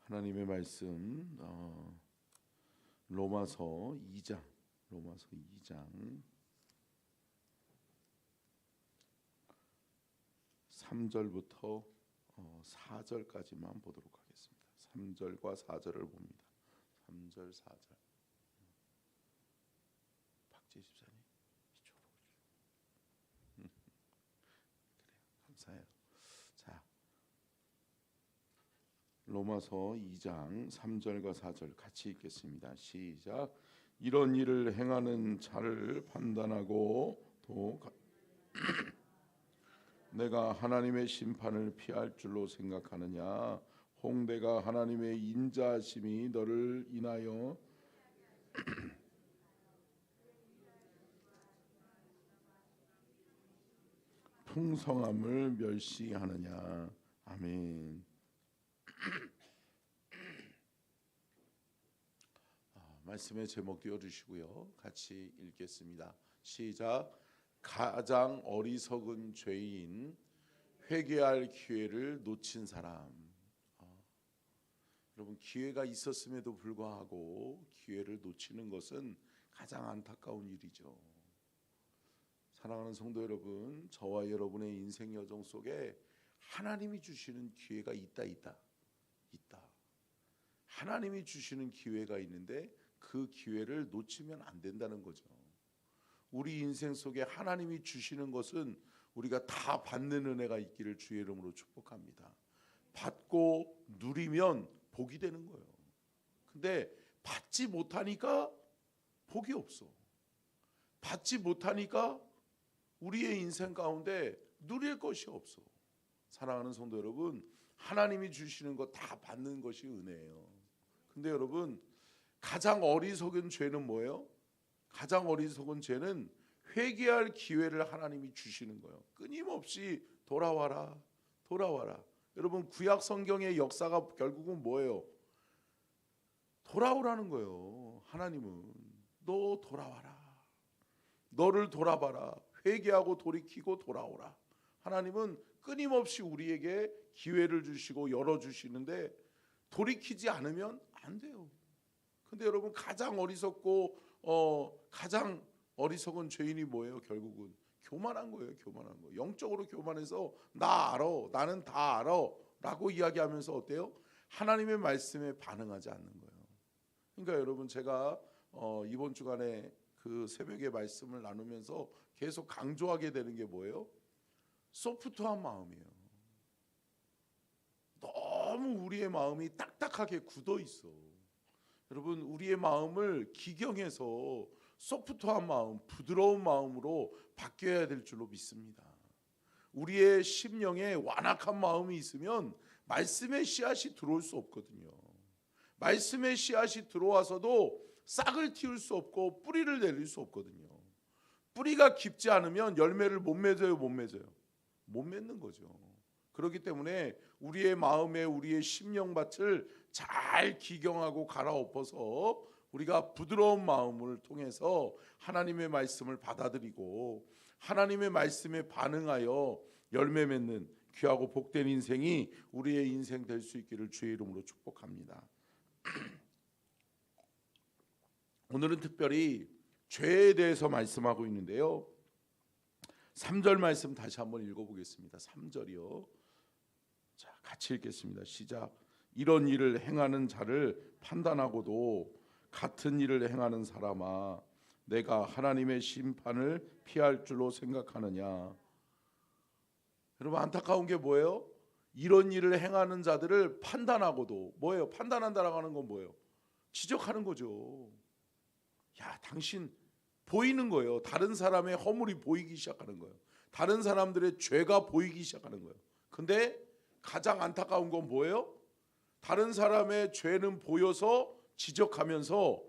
하나님의 말씀 로마서 2장 3절부터 4절까지만 보도록 하겠습니다. 3절과 4절을 봅니다. 3절 4절. 박재 집사님 이쪽으로 오시죠. 그래요. 감사해요. 자, 로마서 2장 3절과 4절 같이 읽겠습니다. 시작. 이런 일을 행하는 자를 판단하고 또 내가 하나님의 심판을 피할 줄로 생각하느냐? 홍대가 하나님의 인자하심이 너를 인하여 풍성함을 멸시하느냐? 아멘. 말씀의 제목 띄워주시고요. 같이 읽겠습니다. 시작. 가장 어리석은 죄인, 회개할 기회를 놓친 사람. 여러분, 기회가 있었음에도 불구하고 기회를 놓치는 것은 가장 안타까운 일이죠. 사랑하는 성도 여러분, 저와 여러분의 인생 여정 속에 하나님이 주시는 기회가 있다. 하나님이 주시는 기회가 있는데 그 기회를 놓치면 안 된다는 거죠. 우리 인생 속에 하나님이 주시는 것은 우리가 다 받는 은혜가 있기를 주의 이름으로 축복합니다. 받고 누리면 복이 되는 거예요. 근데 받지 못하니까 복이 없어. 받지 못하니까 우리의 인생 가운데 누릴 것이 없어. 사랑하는 성도 여러분, 하나님이 주시는 거 다 받는 것이 은혜예요. 근데 여러분, 가장 어리석은 죄는 뭐예요? 가장 어리석은 죄는 회개할 기회를 하나님이 주시는 거예요. 끊임없이 돌아와라. 여러분, 구약 성경의 역사가 결국은 뭐예요? 돌아오라는 거예요. 하나님은 너 돌아와라. 너를 돌아봐라. 회개하고 돌이키고 돌아오라. 하나님은 끊임없이 우리에게 기회를 주시고 열어주시는데 돌이키지 않으면 안 돼요. 근데 여러분, 가장 어리석은 죄인이 뭐예요? 결국은 교만한 거예요. 교만한 거. 영적으로 교만해서 나 알아, 나는 다 알아 라고 이야기하면서 어때요? 하나님의 말씀에 반응하지 않는 거예요. 그러니까 여러분, 제가 이번 주간에 그 새벽에 말씀을 나누면서 계속 강조하게 되는 게 뭐예요? 소프트한 마음이에요. 너무 우리의 마음이 딱딱하게 굳어 있어. 여러분, 우리의 마음을 기경해서 소프트한 마음, 부드러운 마음으로 바뀌어야 될 줄로 믿습니다. 우리의 심령에 완악한 마음이 있으면 말씀의 씨앗이 들어올 수 없거든요. 말씀의 씨앗이 들어와서도 싹을 틔울 수 없고 뿌리를 내릴 수 없거든요. 뿌리가 깊지 않으면 열매를 못 맺어요, 못 맺는 거죠. 그렇기 때문에 우리의 마음에 우리의 심령밭을 잘 기경하고 갈아엎어서 우리가 부드러운 마음을 통해서 하나님의 말씀을 받아들이고 하나님의 말씀에 반응하여 열매 맺는 귀하고 복된 인생이 우리의 인생 될 수 있기를 주의 이름으로 축복합니다. 오늘은 특별히 죄에 대해서 말씀하고 있는데요. 3절 말씀 다시 한번 읽어보겠습니다. 3절이요. 자, 같이 읽겠습니다. 시작. 이런 일을 행하는 자를 판단하고도 같은 일을 행하는 사람아, 내가 하나님의 심판을 피할 줄로 생각하느냐? 여러분, 안타까운 게 뭐예요? 이런 일을 행하는 자들을 판단하고도, 뭐예요? 판단한다라고 하는 건 뭐예요? 지적하는 거죠. 야, 당신 보이는 거예요. 다른 사람의 허물이 보이기 시작하는 거예요. 다른 사람들의 죄가 보이기 시작하는 거예요. 근데 가장 안타까운 건 뭐예요? 다른 사람의 죄는 보여서 지적하면서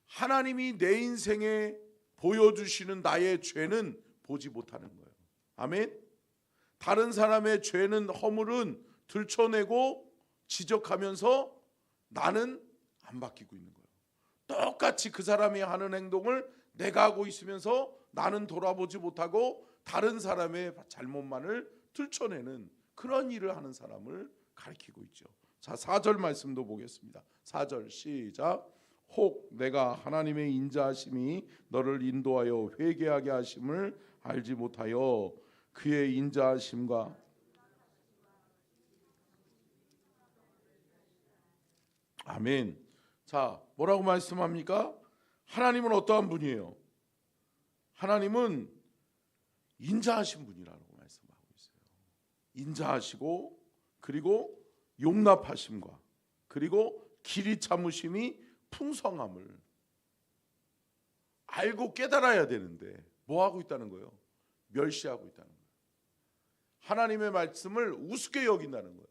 하나님이 내 인생에 보여주시는 나의 죄는 보지 못하는 거예요. 아멘. 다른 사람의 죄는, 허물은 들춰내고 지적하면서 나는 안 바뀌고 있는 거예요. 똑같이 그 사람이 하는 행동을 내가 하고 있으면서 나는 돌아보지 못하고 다른 사람의 잘못만을 들춰내는 그런 일을 하는 사람을 가리키고 있죠. 자, 4절 말씀도 보겠습니다. 4절 시작. 혹 내가 하나님의 인자하심이 너를 인도하여 회개하게 하심을 알지 못하여 그의 인자하심과 아멘. 자, 뭐라고 말씀합니까? 하나님은 어떠한 분이에요? 하나님은 인자하신 분이라고 말씀하고 있어요. 인자하시고 그리고 용납하심과 그리고 길이 참으심이 풍성함을 알고 깨달아야 되는데 뭐 하고 있다는 거예요? 멸시하고 있다는 거예요. 하나님의 말씀을 우습게 여긴다는 거예요.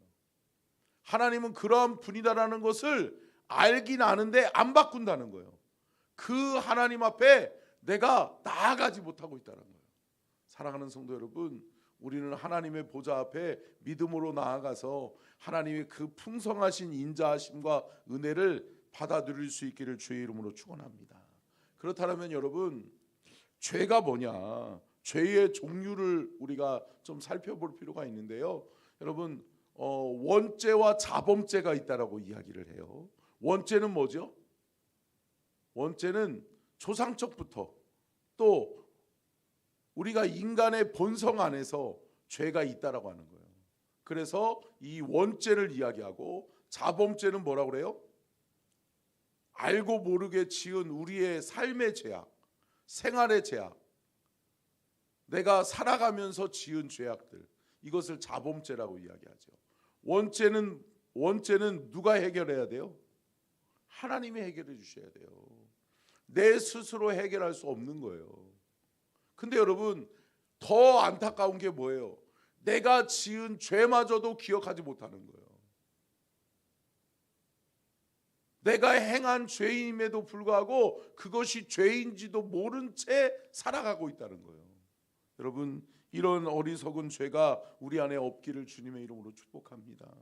하나님은 그러한 분이다라는 것을 알긴 아는데 안 바꾼다는 거예요. 그 하나님 앞에 내가 나아가지 못하고 있다는 거예요. 사랑하는 성도 여러분, 우리는 하나님의 보좌 앞에 믿음으로 나아가서 하나님의 그 풍성하신 인자하심과 은혜를 받아 누릴 수 있기를 주의 이름으로 축원합니다. 그렇다면 여러분, 죄가 뭐냐? 죄의 종류를 우리가 좀 살펴볼 필요가 있는데요. 여러분, 원죄와 자범죄가 있다라고 이야기를 해요. 원죄는 뭐죠? 원죄는 조상적부터 또 우리가 인간의 본성 안에서 죄가 있다라고 하는 거예요. 그래서 이 원죄를 이야기하고 자범죄는 뭐라고 그래요? 알고 모르게 지은 우리의 삶의 죄악, 생활의 죄악, 내가 살아가면서 지은 죄악들, 이것을 자범죄라고 이야기하죠. 원죄는 누가 해결해야 돼요? 하나님이 해결해 주셔야 돼요. 내 스스로 해결할 수 없는 거예요. 근데 여러분, 더 안타까운 게 뭐예요? 내가 지은 죄마저도 기억하지 못하는 거예요. 내가 행한 죄임에도 불구하고 그것이 죄인지도 모른 채 살아가고 있다는 거예요. 여러분, 이런 어리석은 죄가 우리 안에 없기를 주님의 이름으로 축복합니다.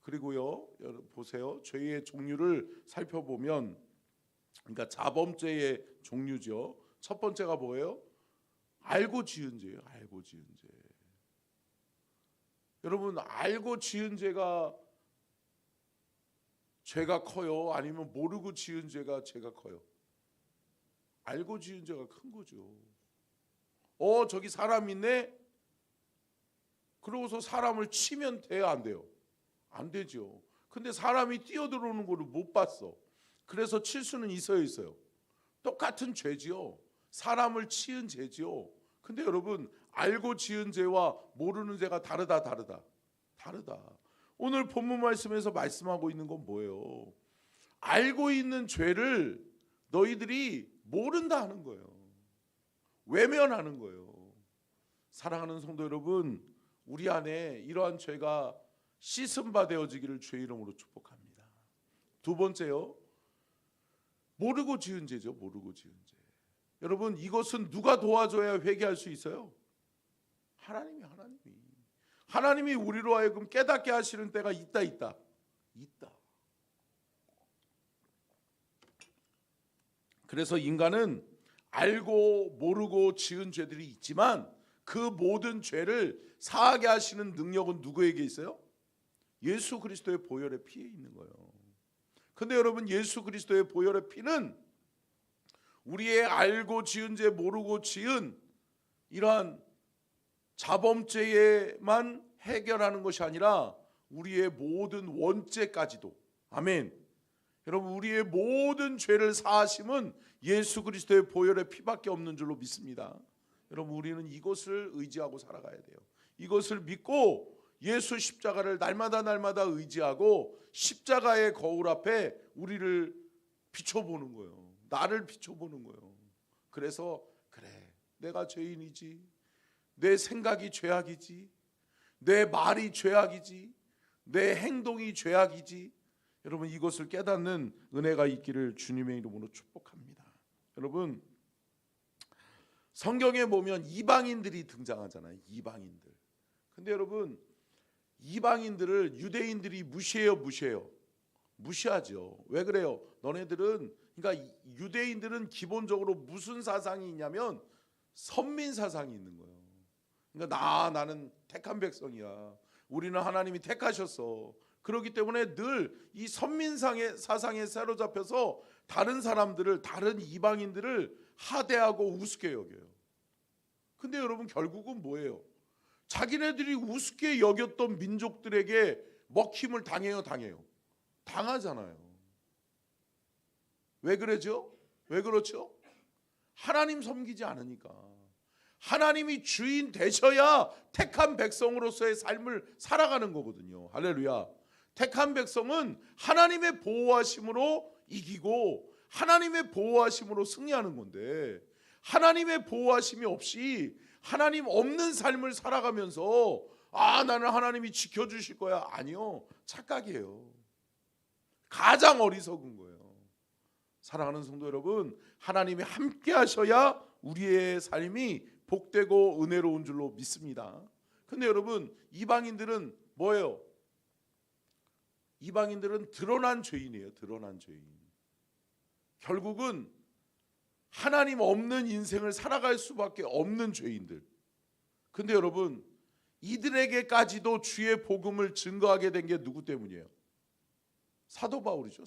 그리고요, 여러분 보세요. 죄의 종류를 살펴보면, 그러니까 자범죄의 종류죠. 첫 번째가 뭐예요? 알고 지은 죄예요. 알고 지은 죄. 여러분, 알고 지은 죄가 커요? 아니면 모르고 지은 죄가 커요? 알고 지은 죄가 큰 거죠. 저기 사람 있네? 그러고서 사람을 치면 돼요, 안 돼요? 안 되죠. 근데 사람이 뛰어들어오는 거를 못 봤어. 그래서 칠 수는 있어요. 똑같은 죄지요. 사람을 치은 죄지요. 근데 여러분, 알고 지은 죄와 모르는 죄가 다르다. 오늘 본문 말씀에서 말씀하고 있는 건 뭐예요? 알고 있는 죄를 너희들이 모른다 하는 거예요. 외면하는 거예요. 사랑하는 성도 여러분, 우리 안에 이러한 죄가 씻음바 되어지기를 주의 이름으로 축복합니다. 두 번째요, 모르고 지은 죄죠. 모르고 지은 죄. 여러분, 이것은 누가 도와줘야 회개할 수 있어요? 하나님이 우리로 하여금 깨닫게 하시는 때가 있다. 그래서 인간은 알고 모르고 지은 죄들이 있지만 그 모든 죄를 사하게 하시는 능력은 누구에게 있어요? 예수 그리스도의 보혈의 피에 있는 거예요. 근데 여러분, 예수 그리스도의 보혈의 피는 우리의 알고 지은 죄, 모르고 지은 이러한 자범죄에만 해결하는 것이 아니라 우리의 모든 원죄까지도, 아멘. 여러분, 우리의 모든 죄를 사하심은 예수 그리스도의 보혈의 피밖에 없는 줄로 믿습니다. 여러분, 우리는 이것을 의지하고 살아가야 돼요. 이것을 믿고 예수 십자가를 날마다 의지하고 십자가의 거울 앞에 우리를 비춰보는 거예요. 나를 비춰보는 거예요. 그래서 그래, 내가 죄인이지, 내 생각이 죄악이지, 내 말이 죄악이지, 내 행동이 죄악이지. 여러분, 이것을 깨닫는 은혜가 있기를 주님의 이름으로 축복합니다. 여러분, 성경에 보면 이방인들이 등장하잖아요. 이방인들. 근데 여러분, 이방인들을 유대인들이 무시하죠. 왜 그래요? 그러니까 유대인들은 기본적으로 무슨 사상이 있냐면 선민 사상이 있는 거예요. 그러니까 나는 택한 백성이야. 우리는 하나님이 택하셨어. 그렇기 때문에 늘 이 선민상의 사상에 사로잡혀서 다른 사람들을, 다른 이방인들을 하대하고 우습게 여겨요. 근데 여러분 결국은 뭐예요? 자기네들이 우습게 여겼던 민족들에게 먹힘을 당해요, 당하잖아요. 왜 그러죠? 왜 그렇죠? 하나님 섬기지 않으니까. 하나님이 주인 되셔야 택한 백성으로서의 삶을 살아가는 거거든요. 할렐루야. 택한 백성은 하나님의 보호하심으로 이기고 하나님의 보호하심으로 승리하는 건데, 하나님의 보호하심이 없이 하나님 없는 삶을 살아가면서 나는 하나님이 지켜주실 거야. 아니요, 착각이에요. 가장 어리석은 거예요. 사랑하는 성도 여러분, 하나님이 함께 하셔야 우리의 삶이 복되고 은혜로운 줄로 믿습니다. 근데 여러분, 이방인들은 뭐예요? 이방인들은 드러난 죄인이에요. 드러난 죄인. 결국은 하나님 없는 인생을 살아갈 수밖에 없는 죄인들. 근데 여러분, 이들에게까지도 주의 복음을 증거하게 된 게 누구 때문이에요? 사도 바울이죠.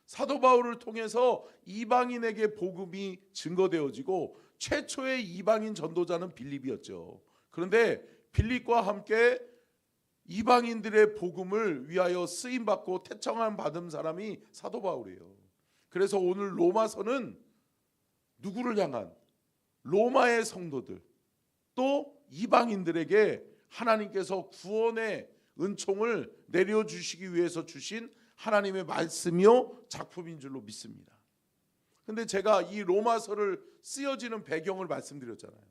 사도 바울을 통해서 이방인에게 복음이 증거되어지고 최초의 이방인 전도자는 빌립이었죠. 그런데 빌립과 함께 이방인들의 복음을 위하여 쓰임받고 태청함 받은 사람이 사도 바울이에요. 그래서 오늘 로마서는 누구를 향한? 로마의 성도들, 또 이방인들에게 하나님께서 구원의 은총을 내려주시기 위해서 주신 하나님의 말씀이요 작품인 줄로 믿습니다. 근데 제가 이 로마서를 쓰여지는 배경을 말씀드렸잖아요.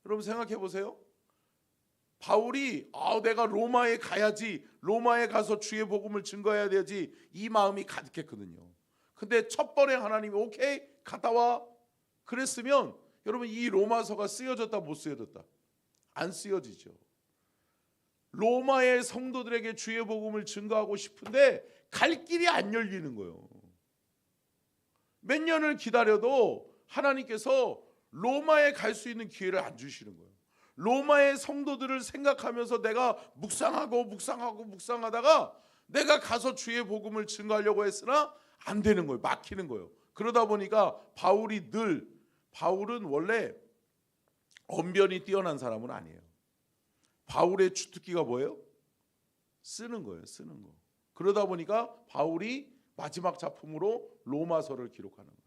여러분 생각해 보세요. 바울이 내가 로마에 가야지, 로마에 가서 주의 복음을 증거해야 되지, 이 마음이 가득했거든요. 근데 첫 번에 하나님이 오케이 갔다 와 그랬으면 여러분 이 로마서가 쓰여졌다 못 쓰여졌다? 안 쓰여지죠. 로마의 성도들에게 주의 복음을 증거하고 싶은데 갈 길이 안 열리는 거예요. 몇 년을 기다려도 하나님께서 로마에 갈 수 있는 기회를 안 주시는 거예요. 로마의 성도들을 생각하면서 내가 묵상하다가 내가 가서 주의 복음을 증거하려고 했으나 안 되는 거예요. 막히는 거예요. 그러다 보니까 바울은 원래 언변이 뛰어난 사람은 아니에요. 바울의 주특기가 뭐예요? 쓰는 거예요. 쓰는 거. 그러다 보니까 바울이 마지막 작품으로 로마서를 기록하는 거예요.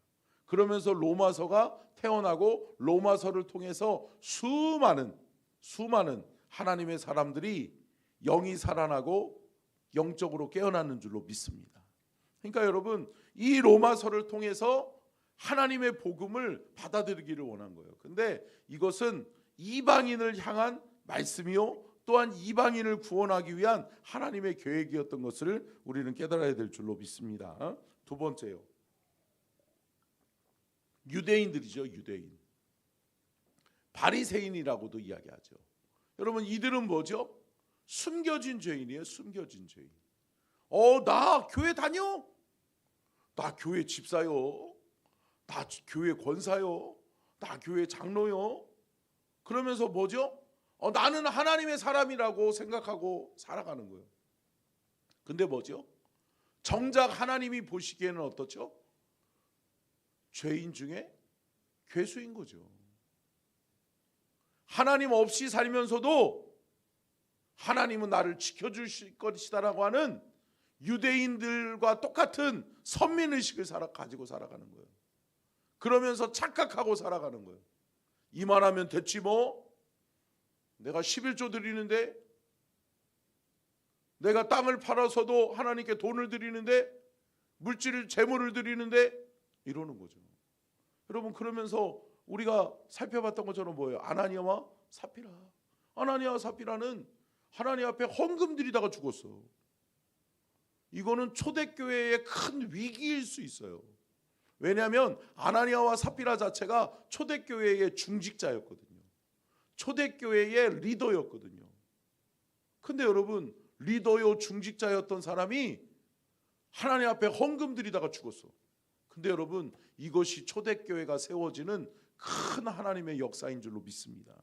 그러면서 로마서가 태어나고 로마서를 통해서 수많은 하나님의 사람들이 영이 살아나고 영적으로 깨어나는 줄로 믿습니다. 그러니까 여러분 이 로마서를 통해서 하나님의 복음을 받아들이기를 원한 거예요. 근데 이것은 이방인을 향한 말씀이요 또한 이방인을 구원하기 위한 하나님의 계획이었던 것을 우리는 깨달아야 될 줄로 믿습니다. 두 번째요. 유대인들이죠. 유대인. 바리새인이라고도 이야기하죠. 여러분 이들은 뭐죠? 숨겨진 죄인이에요. 숨겨진 죄인. 나 교회 다녀? 나 교회 집사요? 나 교회 권사요? 나 교회 장로요? 그러면서 뭐죠? 나는 하나님의 사람이라고 생각하고 살아가는 거예요. 근데 뭐죠? 정작 하나님이 보시기에는 어떻죠? 죄인 중에 괴수인 거죠. 하나님 없이 살면서도 하나님은 나를 지켜주실 것이다라고 하는 유대인들과 똑같은 선민의식을 가지고 살아가는 거예요. 그러면서 착각하고 살아가는 거예요. 이만하면 됐지 뭐. 내가 11조 드리는데, 내가 땅을 팔아서도 하나님께 돈을 드리는데, 물질을 재물을 드리는데 이러는 거죠. 여러분 그러면서 우리가 살펴봤던 것처럼 뭐예요? 아나니아와 삽비라. 아나니아와 삽비라는 하나님 앞에 헌금 드리다가 죽었어. 이거는 초대교회의 큰 위기일 수 있어요. 왜냐하면 아나니아와 삽비라 자체가 초대교회의 중직자였거든요. 초대교회의 리더였거든요. 근데 여러분 리더요 중직자였던 사람이 하나님 앞에 헌금 드리다가 죽었어. 근데 여러분 이것이 초대교회가 세워지는 큰 하나님의 역사인 줄로 믿습니다.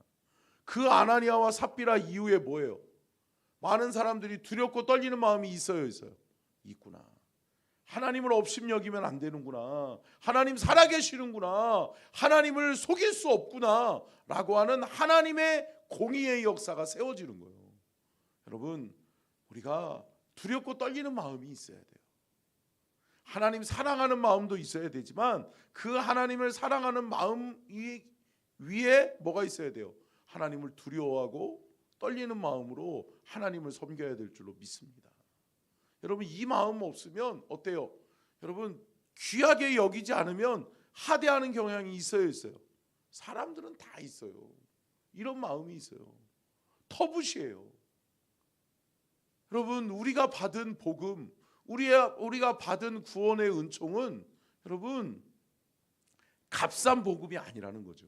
그 아나니아와 삽비라 이후에 뭐예요? 많은 사람들이 두렵고 떨리는 마음이 있어요? 있구나. 하나님을 업신여기면 안 되는구나. 하나님 살아계시는구나. 하나님을 속일 수 없구나 라고 하는 하나님의 공의의 역사가 세워지는 거예요. 여러분, 우리가 두렵고 떨리는 마음이 있어야 돼요. 하나님 사랑하는 마음도 있어야 되지만 그 하나님을 사랑하는 마음 위에 뭐가 있어야 돼요? 하나님을 두려워하고 떨리는 마음으로 하나님을 섬겨야 될 줄로 믿습니다. 여러분, 이 마음 없으면 어때요? 여러분, 귀하게 여기지 않으면 하대하는 경향이 있어요? 사람들은 다 있어요. 이런 마음이 있어요. 터부시예요. 여러분, 우리가 받은 복음, 우리가 받은 구원의 은총은 여러분 값싼 복음이 아니라는 거죠.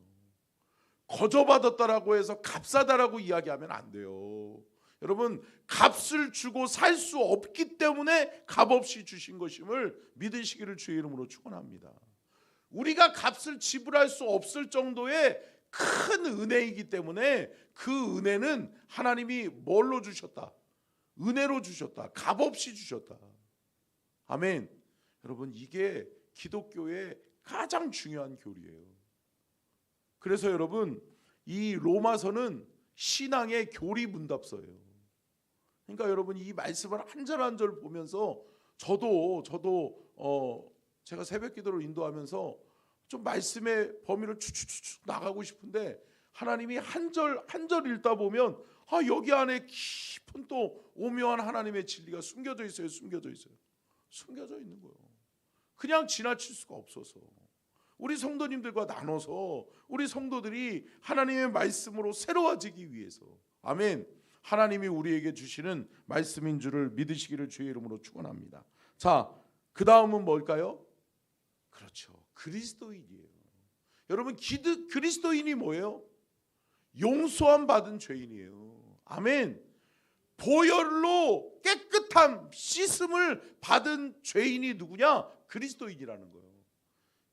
거저받았다라고 해서 값싸다라고 이야기하면 안 돼요. 여러분, 값을 주고 살 수 없기 때문에 값없이 주신 것임을 믿으시기를 주의 이름으로 축원합니다. 우리가 값을 지불할 수 없을 정도의 큰 은혜이기 때문에 그 은혜는 하나님이 뭘로 주셨다? 은혜로 주셨다. 값없이 주셨다. 아멘. 여러분, 이게 기독교의 가장 중요한 교리예요. 그래서 여러분, 이 로마서는 신앙의 교리 문답서예요. 그러니까 여러분, 이 말씀을 한 절 한 절 보면서 저도 제가 새벽 기도를 인도하면서 좀 말씀의 범위를 추추추 나가고 싶은데 하나님이 한 절 한 절 읽다 보면 여기 안에 깊은 또 오묘한 하나님의 진리가 숨겨져 있는 거예요. 그냥 지나칠 수가 없어서 우리 성도님들과 나눠서 우리 성도들이 하나님의 말씀으로 새로워지기 위해서, 아멘, 하나님이 우리에게 주시는 말씀인 줄을 믿으시기를 주의 이름으로 축원합니다. 자, 그 다음은 뭘까요? 그렇죠, 그리스도인이에요. 여러분, 그리스도인이 뭐예요? 용서함 받은 죄인이에요. 아멘. 보혈로 깨끗함, 씻음을 받은 죄인이 누구냐? 그리스도인이라는 거예요.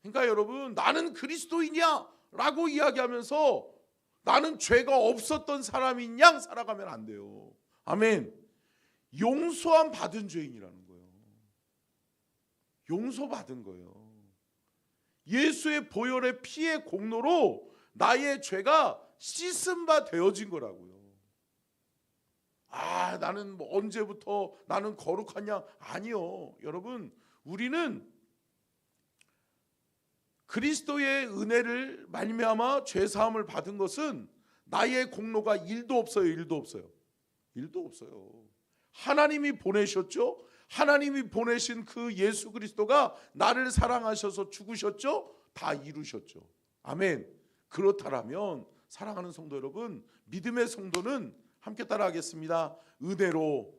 그러니까 여러분, 나는 그리스도인이야 라고 이야기하면서 나는 죄가 없었던 사람인 양 살아가면 안 돼요. 아멘. 용서함 받은 죄인이라는 거예요. 용서받은 거예요. 예수의 보혈의 피의 공로로 나의 죄가 씻음바 되어진 거라고요. 나는 뭐 언제부터 나는 거룩하냐? 아니요. 여러분, 우리는 그리스도의 은혜를 말미암아 죄 사함을 받은 것은 나의 공로가 일도 없어요. 하나님이 보내셨죠. 하나님이 보내신 그 예수 그리스도가 나를 사랑하셔서 죽으셨죠. 다 이루셨죠. 아멘. 그렇다면 사랑하는 성도 여러분, 믿음의 성도는 함께 따라하겠습니다. 은혜로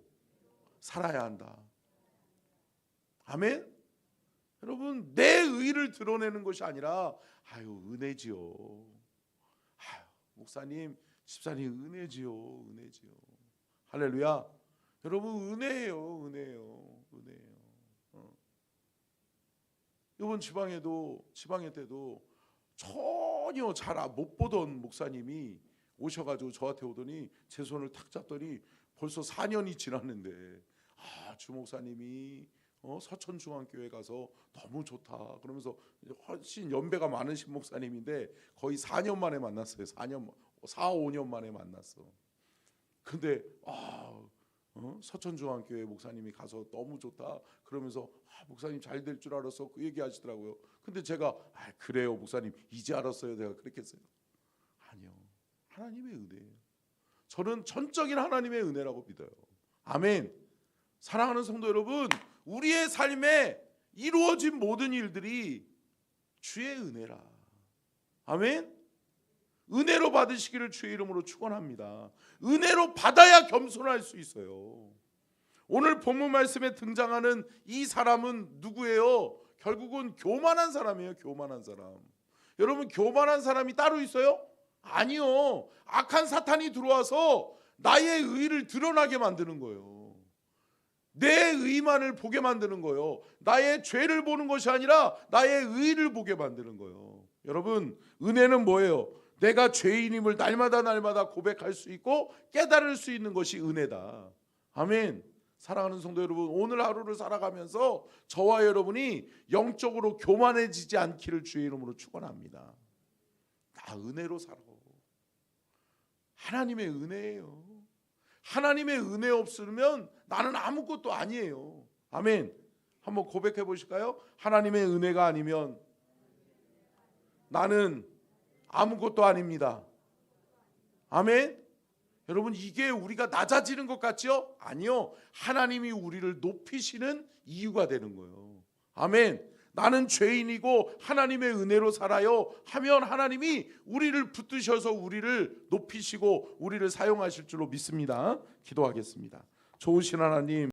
살아야 한다. 아멘. 여러분, 내 의를 드러내는 것이 아니라 은혜지요. 목사님, 집사님, 은혜지요. 할렐루야. 여러분, 은혜예요. 이번 지방회 때도 전혀 잘 못 보던 목사님이 오셔가지고 저한테 오더니 제 손을 탁 잡더니 벌써 4년이 지났는데 주 목사님이 서천중앙교회 가서 너무 좋다 그러면서 훨씬 연배가 많으신 목사님인데 거의 4년 만에 만났어요. 4-5년 만에 만났어. 근데 서천중앙교회 목사님이 가서 너무 좋다 그러면서 목사님 잘 될 줄 알았어 그 얘기 하시더라고요. 근데 제가 그래요 목사님 이제 알았어요 내가 그랬겠어요? 아니요. 하나님의 은혜예요. 저는 전적인 하나님의 은혜라고 믿어요. 아멘. 사랑하는 성도 여러분, 우리의 삶에 이루어진 모든 일들이 주의 은혜라. 아멘. 은혜로 받으시기를 주의 이름으로 축원합니다. 은혜로 받아야 겸손할 수 있어요. 오늘 본문 말씀에 등장하는 이 사람은 누구예요? 결국은 교만한 사람이에요. 교만한 사람. 여러분, 교만한 사람이 따로 있어요? 아니요. 악한 사탄이 들어와서 나의 의를 드러나게 만드는 거예요. 내 의만을 보게 만드는 거예요. 나의 죄를 보는 것이 아니라 나의 의를 보게 만드는 거예요. 여러분, 은혜는 뭐예요? 내가 죄인임을 날마다 고백할 수 있고 깨달을 수 있는 것이 은혜다. 아멘. 사랑하는 성도 여러분, 오늘 하루를 살아가면서 저와 여러분이 영적으로 교만해지지 않기를 주의 이름으로 축원합니다. 나 은혜로 살아. 하나님의 은혜예요. 하나님의 은혜 없으면 나는 아무것도 아니에요. 아멘. 한번 고백해 보실까요? 하나님의 은혜가 아니면 나는 아무것도 아닙니다. 아멘. 여러분, 이게 우리가 낮아지는 것 같죠? 아니요. 하나님이 우리를 높이시는 이유가 되는 거예요. 아멘. 나는 죄인이고 하나님의 은혜로 살아요 하면 하나님이 우리를 붙드셔서 우리를 높이시고 우리를 사용하실 줄로 믿습니다. 기도하겠습니다. 좋으신 하나님,